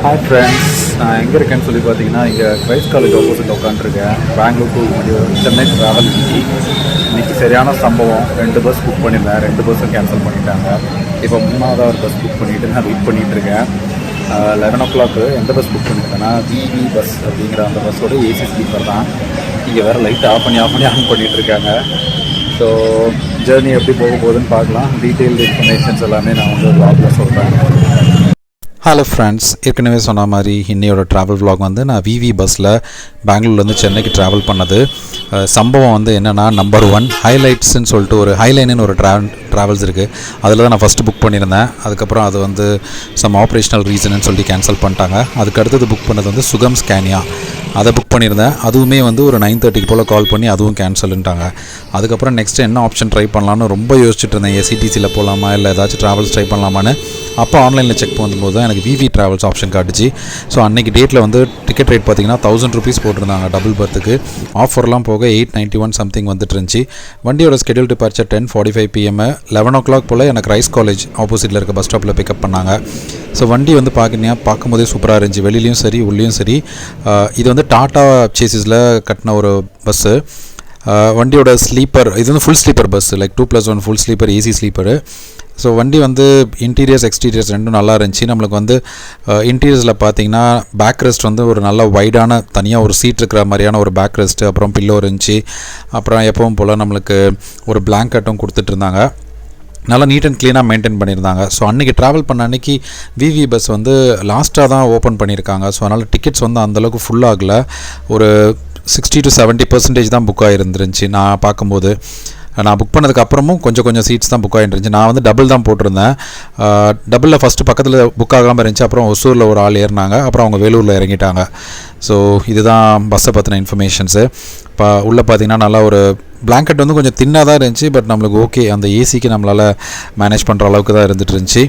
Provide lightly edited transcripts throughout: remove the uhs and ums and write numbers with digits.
Hi friends, நான் எங்கே இருக்கேன்னு சொல்லி பார்த்தீங்கன்னா இங்கே கிரைஸ்ட் காலேஜ் ஆப்போசிட் உட்காந்துருக்கேன். பெங்களூர் டு சென்னை ட்ராவல் இன்றைக்கி சரியான சம்பவம். 2 பஸ் புக் பண்ணியிருந்தேன், 2 பஸ்ஸும் கேன்சல் பண்ணிட்டாங்க. இப்போ 3வது ஒரு பஸ் புக் பண்ணிவிட்டு நான் வெயிட் பண்ணிகிட்ருக்கேன். 11 o'clock எந்த பஸ் புக் பண்ணியிருக்கேன்னா விவி பஸ் அப்படிங்கிற அந்த பஸ்ஸோட ஏசி ஸ்லீப்பர் தான். இங்கே வேறு லைட் ஆஃப் பண்ணி ஆன் பண்ணிகிட்ருக்காங்க. ஸோ ஜேர்னி எப்படி போக போகுதுன்னு பார்க்கலாம். டீட்டெயில்டு இன்ஃபர்மேஷன்ஸ் எல்லாமே நான் வந்து வ்ளாகில் சொல்கிறேன். ஹலோ ஃப்ரெண்ட்ஸ், ஏற்கனவே சொன்ன மாதிரி இன்னையோட ட்ராவல் vlog வந்து நான் விவி பஸ்ஸில் பெங்களூர்லேருந்து சென்னைக்கு ட்ராவல் பண்ணது. சம்பவம் வந்து என்னென்னா, நம்பர் 1 ஹைலைட்ஸ்ன்னு சொல்லிட்டு ஒரு ஹைலைன்னு ஒரு ட்ராவல்ஸ் இருக்குது. அதில் தான் நான் ஃபஸ்ட்டு புக் பண்ணியிருந்தேன். அதுக்கப்புறம் அது வந்து சம் ஆப்ரேஷனல் ரீசன்னு சொல்லி கேன்சல் பண்ணிட்டாங்க. அதுக்கு அடுத்தது புக் பண்ணது வந்து சுகம் ஸ்கேனியா, அதை புக் பண்ணியிருந்தேன். அதுவுமே வந்து ஒரு 9:30 போல் கால் பண்ணி அதுவும் கேன்சல்ன்ட்டாங்க. அதுக்கப்புறம் நெக்ஸ்ட்டு என்ன ஆப்ஷன் ட்ரை பண்ணலான்னு ரொம்ப யோசிச்சுட்டு இருந்தேன். எஸ்சிடிசியில் போகலாமா இல்லை ஏதாச்சும் ட்ராவல்ஸ் ட்ரை பண்ணலாமான்னு. அப்போ ஆன்லைனில் செக் பண்ணும்போது தான் எனக்கு விவி ட்ராவல்ஸ் ஆப்ஷன் காட்டுச்சு. ஸோ அன்றைக்கி டேட்டில் வந்து டிக்கெட் ரேட் பார்த்திங்கன்னா 1000 rupees போட்டிருந்தாங்க டபுள் பர்த்துக்கு. ஆஃபர்லாம் போக 891 சம்திங் வந்துட்டு இருந்துச்சு. வண்டியோட ஸ்கெடியூல் டிபார்ச்சர் 10:45 PM 11 o'clock போல் எனக்கு ரைஸ் காலேஜ் ஆப்போசிட்டில் இருக்க பஸ் ஸ்டாப்பில் பிக்கப் பண்ணாங்க. ஸோ வண்டி வந்து பார்க்கும்போதே சூப்பராக இருந்துச்சு, வெளியிலையும் சரி உள்ளேயும் சரி. இது வந்து டாட்டா சேசிஸில் கட்டின ஒரு பஸ்ஸு. வண்டியோட ஸ்லீப்பர் இது வந்து full sleeper bus, like 2+1 full sleeper AC sleeper. So வண்டி வந்து இன்டீரியர்ஸ் எக்ஸ்டீரியர்ஸ் ரெண்டும் நல்லா இருந்துச்சு. நம்மளுக்கு வந்து இன்டீரியர்ஸில் பார்த்தீங்கன்னா பேக் ரெஸ்ட் வந்து ஒரு நல்ல வைடான தனியாக ஒரு சீட் இருக்கிற மாதிரியான ஒரு பேக் ரெஸ்ட்டு, அப்புறம் பில்லோ இருந்துச்சு. அப்புறம் எப்பவும் போல் நம்மளுக்கு ஒரு பிளாங்கெட்டும் கொடுத்துட்ருந்தாங்க. நல்லா நீட் அண்ட் க்ளீனாக மெயின்டைன் பண்ணியிருந்தாங்க. ஸோ அன்றைக்கி ட்ராவல் பண்ண அன்றைக்கி விவி பஸ் வந்து லாஸ்ட்டாக தான் ஓப்பன் பண்ணியிருக்காங்க. ஸோ அதனால் டிக்கெட்ஸ் வந்து அந்தளவுக்கு ஃபுல் ஆகலை. ஒரு 60 to 70% தான் புக் ஆகிருந்துருந்துச்சு. நான் பார்க்கும்போது நான் புக் பண்ணதுக்கப்புறமும் கொஞ்சம் சீட்ஸ் தான் புக் ஆகிருந்துச்சு. நான் வந்து டபுள் தான் போட்டிருந்தேன். டபுளில் ஃபஸ்ட்டு பக்கத்தில் புக் ஆகாமல் இருந்துச்சு. அப்புறம் ஒசூரில் ஒரு ஆள் ஏறினாங்க, அப்புறம் அவங்க வேலூரில் இறங்கிட்டாங்க. ஸோ இதுதான் பஸ்ஸை பற்றின இன்ஃபர்மேஷன்ஸு. இப்போ உள்ளே பார்த்திங்கன்னா நல்லா ஒரு பிளாங்கெட் வந்து கொஞ்சம் தின்னாக தான் இருந்துச்சு. பட் நம்மளுக்கு ஓகே, அந்த ஏசிக்கு நம்மளால் மேனேஜ் பண்ணுற அளவுக்கு தான் இருந்துகிட்டு இருந்துச்சு.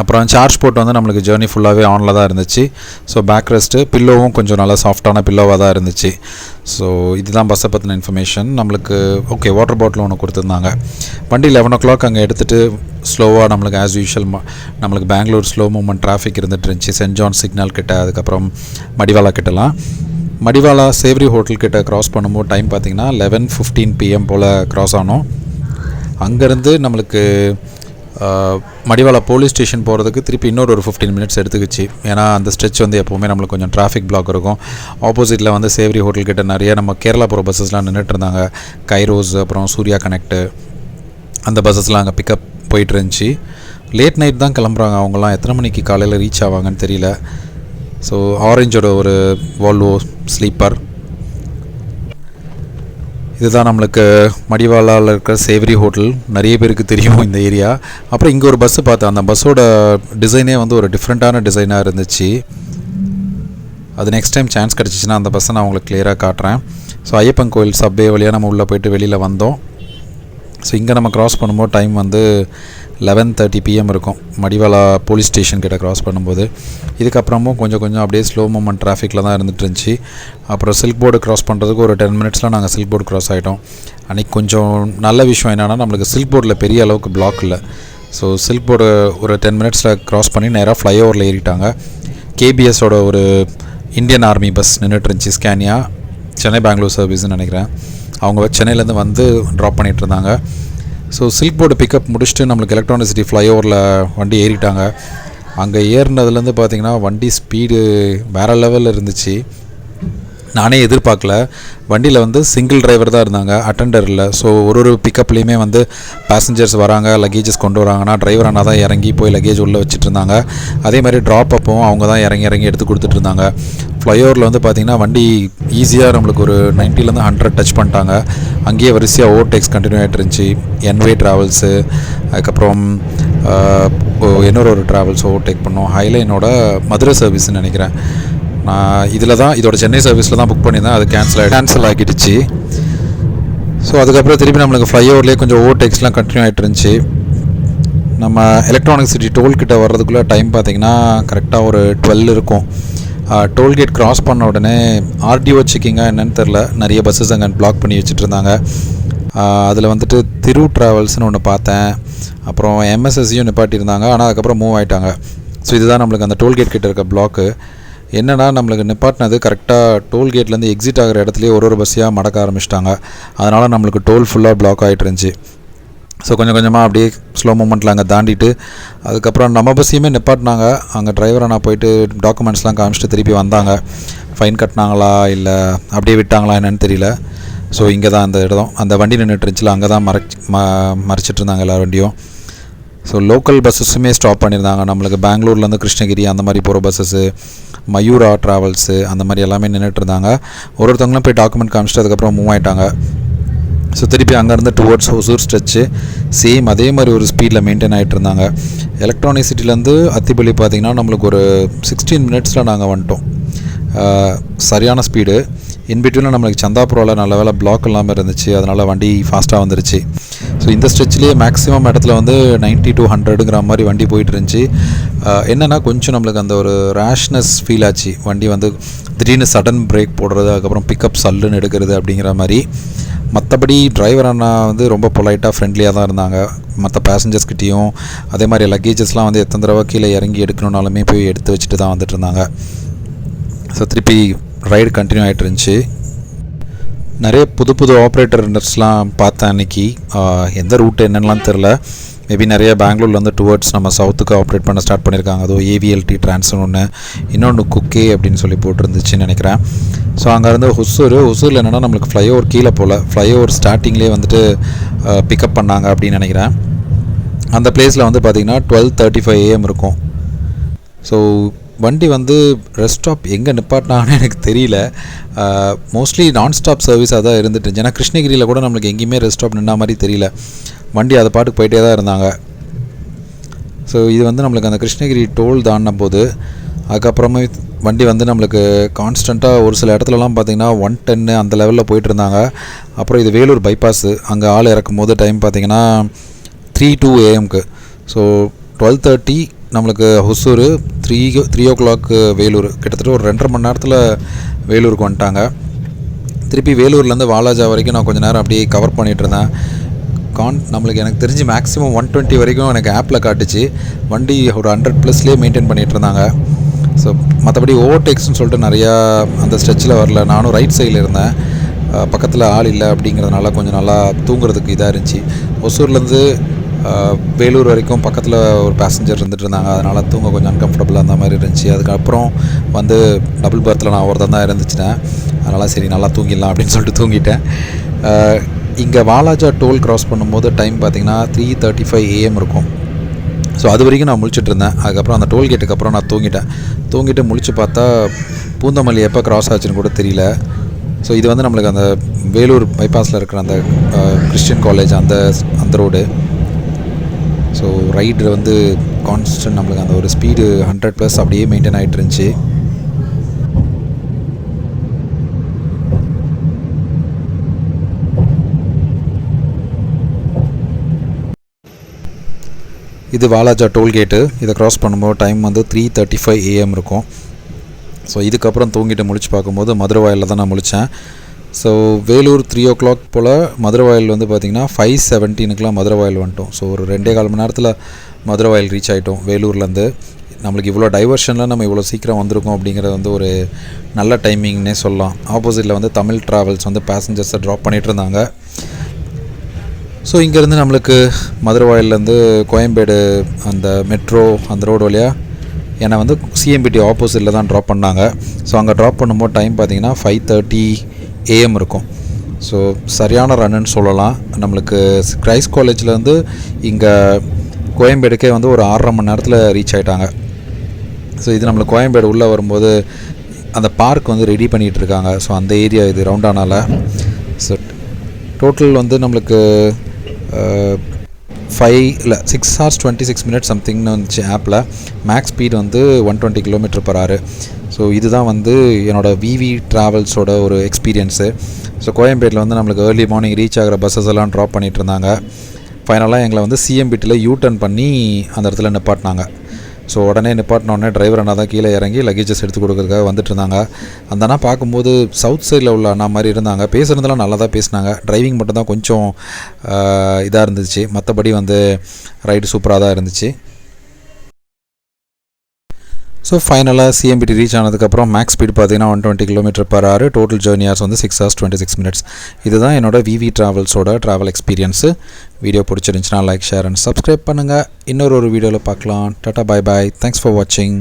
அப்புறம் சார்ஜ் போட்டு வந்து நம்மளுக்கு ஜேர்னி ஃபுல்லாகவே ஆனில் தான் இருந்துச்சு. ஸோ பேக் ரெஸ்ட்டு பில்லோவும் கொஞ்சம் நல்லா சாஃப்டான பில்லோவாக தான் இருந்துச்சு. ஸோ இதுதான் பஸ்ஸை பற்றின இன்ஃபர்மேஷன். நம்மளுக்கு ஓகே, வாட்டர் பாட்டில் ஒன்று கொடுத்துருந்தாங்க. வண்டி 11 o'clock அங்கே எடுத்துகிட்டு ஸ்லோவாக நம்மளுக்கு ஆஸ் யூஷுவல் நம்மளுக்கு பெங்களூர் ஸ்லோ மூவ்மெண்ட் டிராஃபிக் இருந்துகிட்டு இருந்துச்சு. சென்ட் ஜான் சிக்னல் கிட்ட, அதுக்கப்புறம் மடிவாலா கிட்டலாம். மடிவாலா சேவரி ஹோட்டல் கிட்ட க்ராஸ் பண்ணும்போது டைம் பார்த்திங்கன்னா 11:15 PM போல் க்ராஸ் ஆனோம். அங்கேருந்து நம்மளுக்கு மடிவாலா போலீஸ் ஸ்டேஷன் போகிறதுக்கு திருப்பி இன்னொரு 15 minutes எடுத்துக்கிச்சு. ஏன்னா அந்த ஸ்ட்ரெச் வந்து எப்போவுமே நம்மளுக்கு கொஞ்சம் டிராஃபிக் பிளாக் இருக்கும். ஆப்போசிட்டில் வந்து சேவரி ஹோட்டல் கிட்ட நிறைய நம்ம கேரளா போகிற பஸ்ஸஸ்லாம் நின்றுட்டு இருந்தாங்க. கைரோஸ், அப்புறம் சூர்யா கனெக்ட், அந்த பஸ்ஸஸ்லாம் அங்கே பிக்கப் போயிட்டு இருந்துச்சு. லேட் நைட் தான் கிளம்புறாங்க அவங்களாம். எத்தனை மணிக்கு காலையில் ரீச் ஆவாங்கன்னு தெரியல. ஸோ ஆரஞ்சோட ஒரு வால்வோ ஸ்லீப்பர் இதுதான் நம்மளுக்கு மடிவாலாவில் இருக்கிற சேவரி ஹோட்டல். நிறைய பேருக்கு தெரியும் இந்த ஏரியா. அப்புறம் இங்கே ஒரு பஸ்ஸு பார்த்தேன். அந்த பஸ்ஸோட டிசைனே வந்து ஒரு டிஃப்ரெண்ட்டான டிசைனாக இருந்துச்சு. அது நெக்ஸ்ட் டைம் சான்ஸ் கிடச்சிச்சின்னா அந்த பஸ்ஸை நான் உங்களுக்கு கிளியராக காட்டுறேன். ஸோ ஐயப்பன் கோயில் சப்வே வழியாக நம்ம உள்ளே போய்ட்டு வெளியில் வந்தோம். ஸோ இங்கே நம்ம க்ராஸ் பண்ணும்போது டைம் வந்து 11:30 PM இருக்கும், மடிவாலா போலீஸ் ஸ்டேஷன் கிட்ட க்ராஸ் பண்ணும்போது. இதுக்கப்புறமும் கொஞ்சம் அப்படியே ஸ்லோ மூமெண்ட் டிராஃபிக்கில் தான் இருந்துட்டு இருந்துச்சு. அப்புறம் சில்க் போர்டு க்ராஸ் பண்ணுறதுக்கு ஒரு 10 minutes நாங்கள் சில்க் போர்டு க்ராஸ் ஆகிட்டோம். அன்றைக்கி கொஞ்சம் நல்ல விஷயம் என்னென்னா, நம்மளுக்கு சில்க் போர்டில் பெரிய அளவுக்கு பிளாக் இல்லை. ஸோ சில்க் போர்டு ஒரு 10 minutes க்ராஸ் பண்ணி நேராக ஃப்ளைஓவரில் ஏறிட்டாங்க. கேபிஎஸோட ஒரு இந்தியன் ஆர்மி பஸ் நின்றுட்டு இருந்துச்சு, ஸ்கேனியா, சென்னை பெங்களூர் சர்வீஸ்ன்னு நினைக்கிறேன். அவங்க சென்னையிலேருந்து வந்து ட்ராப் பண்ணிகிட்டு இருந்தாங்க. ஸோ சில்க் போர்டு பிக்கப் முடிச்சுட்டு நம்மளுக்கு எலக்ட்ரானிக் சிட்டி ஃப்ளைஓவரில் வண்டி ஏறிட்டாங்க. அங்கே ஏறினதுலேருந்து பார்த்திங்கன்னா வண்டி ஸ்பீடு வேறு லெவலில் இருந்துச்சு. நானே எதிர்பார்க்கல. வண்டியில் வந்து சிங்கிள் டிரைவர் தான் இருந்தாங்க, அட்டெண்டர் இல்லை. ஸோ ஒரு பிக்கப்லேயுமே வந்து பேசஞ்சர்ஸ் வராங்க, லக்கேஜஸ் கொண்டு வராங்கன்னா டிரைவர் அண்ணா தான் இறங்கி போய் லக்கேஜ் உள்ளே வச்சுட்டு இருந்தாங்க. அதே மாதிரி ட்ராப் அப்பவும் அவங்க தான் இறங்கி எடுத்து கொடுத்துட்டு இருந்தாங்க. ஃப்ளைஓவரில் வந்து பார்த்திங்கன்னா வண்டி ஈஸியாக நம்மளுக்கு ஒரு 90லேருந்து 100 டச் பண்ணிட்டாங்க. அங்கேயே வரிசையாக ஓவர்டேக்ஸ் கண்டினியூ ஆகிட்டு இருந்துச்சு. என்வே ட்ராவல்ஸு, அதுக்கப்புறம் இன்னொரு ட்ராவல்ஸ் ஓவர்டேக் பண்ணோம். ஹைலைனோட மதுரை சர்வீஸ்ன்னு நினைக்கிறேன். நான் இதில் தான் இதோட சென்னை சர்வீஸில் தான் புக் பண்ணியிருந்தேன். அது கேன்சல் ஆகிடுச்சு. ஸோ அதுக்கப்புறம் திருப்பி நம்மளுக்கு ஃப்ளைஓவர்லேயே கொஞ்சம் ஓவர்டேக்ஸ்லாம் கண்டினியூ ஆகிட்டு இருந்துச்சு. நம்ம எலக்ட்ரானிக் சிட்டி டோல்கிட்ட வர்றதுக்குள்ளே டைம் பார்த்திங்கன்னா கரெக்டாக ஒரு 12 இருக்கும். டோல்கேட் க்ராஸ் பண்ண உடனே ஆர்டிஓ செக்கிங்காக என்னென்னு தெரில, நிறைய பஸ்ஸஸ் அங்கே பிளாக் பண்ணி வச்சுட்டு இருந்தாங்க. அதில் வந்துட்டு திரு ட்ராவல்ஸ்னு ஒன்று பார்த்தேன். அப்புறம் எம்எஸ்எஸ்சியும் நிப்பாட்டியிருந்தாங்க. ஆனால் அதுக்கப்புறம் மூவ் ஆகிட்டாங்க. ஸோ இதுதான் நம்மளுக்கு அந்த டோல்கேட் கிட்ட இருக்க பிளாக்கு. என்னென்னா நம்மளுக்கு நிப்பாட்டினது கரெக்டாக டோல்கேட்லேருந்து எக்ஸிட் ஆகிற இடத்துலையே ஒரு பஸ்ஸையாக மடக்க ஆரம்பிச்சிட்டாங்க. அதனால் நம்மளுக்கு டோல் ஃபுல்லாக பிளாக் ஆகிட்டு இருந்துச்சு. ஸோ கொஞ்சம் கொஞ்சமாக அப்படியே ஸ்லோ மூமெண்ட்டில் அங்கே தாண்டிட்டு அதுக்கப்புறம் நம்ம பஸ்ஸையுமே நிப்பாட்டினாங்க. அங்கே டிரைவரை நான் போயிட்டு டாக்குமெண்ட்ஸ்லாம் காமிச்சிட்டு திருப்பி வந்தாங்க. ஃபைன் கட்டினாங்களா இல்லை அப்படியே விட்டாங்களா என்னன்னு தெரியல. ஸோ இங்கே தான் அந்த இடம், அந்த வண்டி நின்றுட்டு இருந்துச்சுல, அங்கே தான் மறைச்சிட்டு இருந்தாங்க எல்லா வண்டியும். ஸோ லோக்கல் பஸ்ஸஸுமே ஸ்டாப் பண்ணியிருந்தாங்க. நம்மளுக்கு பெங்களூர்லேருந்து கிருஷ்ணகிரி அந்த மாதிரி போகிற பஸ்ஸஸ்ஸு, மயூரா ட்ராவல்ஸு அந்த மாதிரி எல்லாமே நின்றுட்டு இருந்தாங்க. ஒருத்தவங்களும் போய் டாக்குமெண்ட் காமிச்சிட்டு அதுக்கப்புறம் மூவ் ஆகிட்டாங்க. ஸோ திருப்பி அங்கேருந்து டுவர்ட்ஸ் ஒசூர் ஸ்ட்ரெச்சு சேம் அதே மாதிரி ஒரு ஸ்பீடில் மெயின்டைன் ஆகிட்டு இருந்தாங்க. எலக்ட்ரானிக் சிட்டிலேருந்து அத்திப்பள்ளி பார்த்திங்கன்னா நம்மளுக்கு ஒரு 16 மினிட்ஸில் நாங்கள் வந்துட்டோம். சரியான ஸ்பீடு. இன்பிட்வீனில் நம்மளுக்கு சந்தாபுராவில் நல்ல வேலை பிளாக் இல்லாமல் இருந்துச்சு, அதனால் வண்டி ஃபாஸ்ட்டாக வந்துருச்சு. ஸோ இந்த ஸ்ட்ரெச்லேயே மேக்ஸிமம் இடத்துல வந்து 90 to 100ங்கிற மாதிரி வண்டி போயிட்டு இருந்துச்சு. என்னென்னா கொஞ்சம் நம்மளுக்கு அந்த ஒரு ரேஷ்னஸ் ஃபீல் ஆச்சு. வண்டி வந்து திடீர்னு சடன் பிரேக் போடுறது, அதுக்கப்புறம் பிக்கப் சல்லுன்னு எடுக்கிறது அப்படிங்கிற மாதிரி. மற்றபடி டிரைவர் அண்ணா வந்து ரொம்ப பொலைட்டாக ஃப்ரெண்ட்லியாக தான் இருந்தாங்க. மற்ற பேசஞ்சர்ஸ்கிட்டையும் அதே மாதிரி லக்கேஜஸ்லாம் வந்து எத்தனை தடவை கீழே இறங்கி எடுக்கணுன்னாலுமே போய் எடுத்து வச்சுட்டு தான் வந்துட்டு இருந்தாங்க. ஸோ திருப்பி ரைடு கண்டினியூ ஆகிட்டு இருந்துச்சு. நிறைய புது புது ஆப்ரேட்டர்ஸ்லாம் பார்த்தேன் அன்றைக்கி. எந்த ரூட் என்னென்னலாம் தெரில. மேபி நிறைய பெங்களூர்லேருந்து டுவர்ட்ஸ் நம்ம சவுத்துக்கு ஆப்ரேட் பண்ண ஸ்டார்ட் பண்ணியிருக்காங்க. அதுவும் ஏவிஎல்டி ட்ரான்ஸ்னு ஒன்று, இன்னொன்று குக்கே அப்படின்னு சொல்லி போட்டிருந்துச்சுன்னு நினைக்கிறேன். ஸோ அங்கேருந்து ஹொசூரில் என்னென்னா நம்மளுக்கு ஃப்ளைஓவர் கீழே போல், ஃப்ளைஓவர் ஸ்டார்டிங்லேயே வந்துட்டு பிக்கப் பண்ணாங்க அப்படின்னு நினைக்கிறேன். அந்த பிளேஸில் வந்து பார்த்திங்கன்னா 12:35 AM இருக்கும். ஸோ வண்டி வந்து ரெஸ்ட் ஸ்டாப் எங்கே நிப்பாட்டினாங்கன்னு எனக்கு தெரியல. மோஸ்ட்லி நான் ஸ்டாப் சர்வீஸாக தான் இருந்துட்டு இருந்துச்சு. ஏன்னா கிருஷ்ணகிரியில் கூட நம்மளுக்கு எங்கேயுமே ரெஸ்ட் ஸ்டாப் நின்னா மாதிரி தெரியல. வண்டி அதை பாட்டுக்கு போயிட்டே தான் இருந்தாங்க. ஸோ இது வந்து நம்மளுக்கு அந்த கிருஷ்ணகிரி டோல் தாண்டின போது அதுக்கப்புறமே வண்டி வந்து நம்மளுக்கு கான்ஸ்டண்ட்டாக ஒரு சில இடத்துலலாம் பார்த்திங்கன்னா 110 அந்த லெவலில் போயிட்டு இருந்தாங்க. அப்புறம் இது வேலூர் பைபாஸு, அங்கே ஆள் இறக்கும் போது டைம் பார்த்திங்கன்னா 3:02 AM. ஸோ 12:30 நம்மளுக்கு ஹொசூர், 3 o'clock வேலூர். கிட்டத்தட்ட ஒரு 2.5 மணி நேரத்தில் வேலூருக்கு வந்துட்டாங்க. திருப்பி வேலூர்லேருந்து வாலாஜா வரைக்கும் நான் கொஞ்சம் நேரம் அப்படியே கவர் பண்ணிகிட்டு இருந்தேன். நம்மளுக்கு எனக்கு தெரிஞ்சு மேக்ஸிமம் 120 வரைக்கும் எனக்கு ஆப்பில் காட்டுச்சு. வண்டி ஒரு 100+லேயே மெயின்டைன் பண்ணிகிட்டு இருந்தாங்க. ஸோ மற்றபடி ஓவர்டேக்ஸ்னு சொல்லிட்டு நிறையா அந்த ஸ்ட்ரெச்சில் வரல. நானும் ரைட் சைடில் இருந்தேன், பக்கத்தில் ஆள் இல்லை அப்படிங்கிறதுனால கொஞ்சம் நல்லா தூங்குறதுக்கு இதாக இருந்துச்சு. ஒசூர்லேருந்து வேலூர் வரைக்கும் பக்கத்தில் ஒரு பேசஞ்சர் இருந்துகிட்டு இருந்தாங்க, அதனால் தூங்க கொஞ்சம் அன்கம்ஃபர்டபுளாக அந்த மாதிரி இருந்துச்சு. அதுக்கப்புறம் வந்து டபுள் பர்த்தில் நான் ஒருத்தன் தான் இருந்துச்சிட்டேன், அதனால் சரி நல்லா தூங்கிடலாம் அப்படின்னு சொல்லிட்டு தூங்கிட்டேன். இங்கே வாலாஜா டோல் க்ராஸ் பண்ணும்போது டைம் பார்த்திங்கன்னா 3:35 AM இருக்கும். ஸோ அது வரைக்கும் நான் முழிச்சிட்டு இருந்தேன். அதுக்கப்புறம் அந்த டோல்கேட்டுக்கு அப்புறம் நான் தூங்கிட்டு முழிச்சு பார்த்தா பூந்தமல்லி எப்போ க்ராஸ் ஆச்சுன்னு கூட தெரியல. ஸோ இது வந்து நம்மளுக்கு அந்த வேலூர் பைபாஸில் இருக்கிற அந்த கிறிஸ்டியன் காலேஜ் அந்த ரோடு. ஸோ ரைடு வந்து கான்ஸ்டன்ட் நம்மளுக்கு அந்த ஒரு ஸ்பீடு 100+ அப்படியே மெயின்டைன் ஆகிட்டு இருந்துச்சு. இது வாலாஜா டோல்கேட்டு. இதை க்ராஸ் பண்ணும்போது டைம் வந்து 3:35 AM இருக்கும். ஸோ இதுக்கப்புறம் தூங்கிட்டு முழிச்சு பார்க்கும்போது மதுரவாயலில் தான் நான் முழித்தேன். ஸோ வேலூர் 3 o'clock போல், மதுரவாயல் வந்து பார்த்திங்கன்னா 5:17 மதுரவாயல் வந்துட்டோம். ஸோ ஒரு 2.25 மணி நேரத்தில் மதுரவாயல் ரீச் ஆகிட்டோம் வேலூர்லேருந்து. நம்மளுக்கு இவ்வளோ டைவர்ஷனில் நம்ம இவ்வளோ சீக்கிரம் வந்திருக்கோம் அப்படிங்கிறது வந்து ஒரு நல்ல டைமிங்னே சொல்லலாம். ஆப்போசிட்டில் வந்து தமிழ் ட்ராவல்ஸ் வந்து பேசஞ்சர்ஸை ட்ராப் பண்ணிகிட்டு இருந்தாங்க. ஸோ இங்கேருந்து நம்மளுக்கு மதுரவாயிலேருந்து கோயம்பேடு அந்த மெட்ரோ அந்த ரோடு வழியாக என்னை வந்து சிஎம்பிடி ஆப்போசிட்டில் தான் ட்ராப் பண்ணாங்க. ஸோ அங்கே ட்ராப் பண்ணும்போது டைம் பார்த்திங்கன்னா 5:30 AM இருக்கும். ஸோ சரியான ரன்னுன்னு சொல்லலாம். நம்மளுக்கு கிரைஸ்ட் காலேஜ்லேருந்து இங்கே கோயம்பேடுக்கே வந்து ஒரு 6.5 மணி நேரத்தில் ரீச் ஆகிட்டாங்க. ஸோ இது நம்மளுக்கு கோயம்பேடு உள்ளே வரும்போது அந்த பார்க் வந்து ரெடி பண்ணிகிட்ருக்காங்க. ஸோ அந்த ஏரியா இது ரவுண்டானால. ஸோ டோட்டல் வந்து நம்மளுக்கு 6 hours 26 minutes சம்திங்னு வந்துச்சு ஆப்பில். மேக்ஸ் ஸ்பீடு வந்து 120 km/h. ஸோ இதுதான் வந்து என்னோடய விவி ட்ராவல்ஸோட ஒரு எக்ஸ்பீரியன்ஸு. ஸோ கோயம்பேட்டில் வந்து நம்மளுக்கு ஏர்லி மார்னிங் ரீச் ஆகிற பஸ்ஸஸ் எல்லாம் ட்ராப் பண்ணிகிட்டு இருந்தாங்க. ஃபைனலாக எங்களை வந்து சிஎம்பிடியில் யூட்டர்ன் பண்ணி அந்த இடத்துல நிப்பாட்டினாங்க. ஸோ உடனே நிப்பாட்டினோடனே டிரைவர் அண்ணா தான் கீழே இறங்கி லக்கேஜஸ் எடுத்து கொடுக்குறதுக்காக வந்துட்டு இருந்தாங்க. அந்த அண்ணா பார்க்கும்போது சவுத் சைடில் உள்ள அண்ணா மாதிரி இருந்தாங்க. பேசுகிறதெல்லாம் நல்லா தான் பேசினாங்க. டிரைவிங் மட்டும் தான் கொஞ்சம் இதாக இருந்துச்சு. மற்றபடி வந்து ரைடு சூப்பராக தான் இருந்துச்சு. ஸோ ஃபைனலாக சிஎம்பிடி ரீச் ஆனதுக்கப்புறம் மேக்ஸ் ஸ்பீட் பார்த்தீங்கன்னா 120 km/h, டோட்டல் ஜேர்னி ஹார்ஸ் வந்து 6 hours 26 minutes. இதுதான் என்னோட விவி ட்ராவல்ஸோட ட்ராவல் எக்ஸ்பீரியன்ஸு. வீடியோ பிடிச்சிருந்துச்சுன்னா லைக், ஷேர் அண்ட் சப்ஸ்கிரைப் பண்ணுங்கள். இன்னொரு வீடியோவில் பார்க்கலாம். Tata, bye bye. Thanks for வாட்சிங்.